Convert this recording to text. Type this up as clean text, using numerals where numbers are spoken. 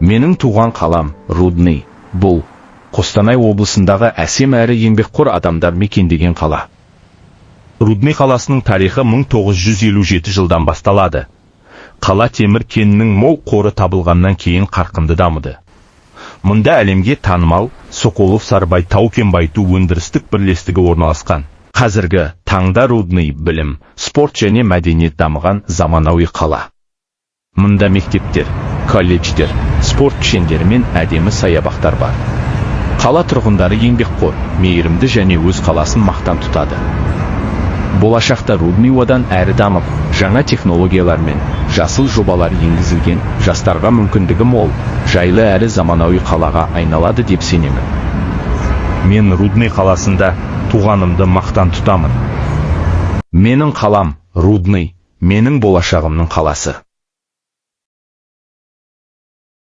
Менің туған қалам Рудный. Бұл Қостанай облысындағы әсем әрі еңбекқор адамдар мекендеген қала. Рудный қаласының тарихы 1957 жылдан басталады. Қала темір кенінің мол қоры табылғаннан кейін қарқынды дамыды. Мұнда әлемге танымал Соколов-Сарыбай тау-кен байыту өндірістік бірлестігі орналасқан. Қазіргі таңда Рудный білім, спорт және мәдениет дамыған заманауи қала. Мұнда мектептер, колледждер, спорт кешендері мен әдемі саябақтар бар. Қала тұрғындары еңбекқор, мейірімді және өз қаласын мақтан тұтады. Болашақта Рудный одан әрі дамып, жаңа технологиялар мен жасыл жобалар енгізілген, жастарға мүмкіндігі мол, жайлы әрі заманауи қалаға айналады деп сенемін. Мен Рудный қаласында туғанымды мақтан тұтамын. Менің қалам Рудный, менің болашағымның қаласы.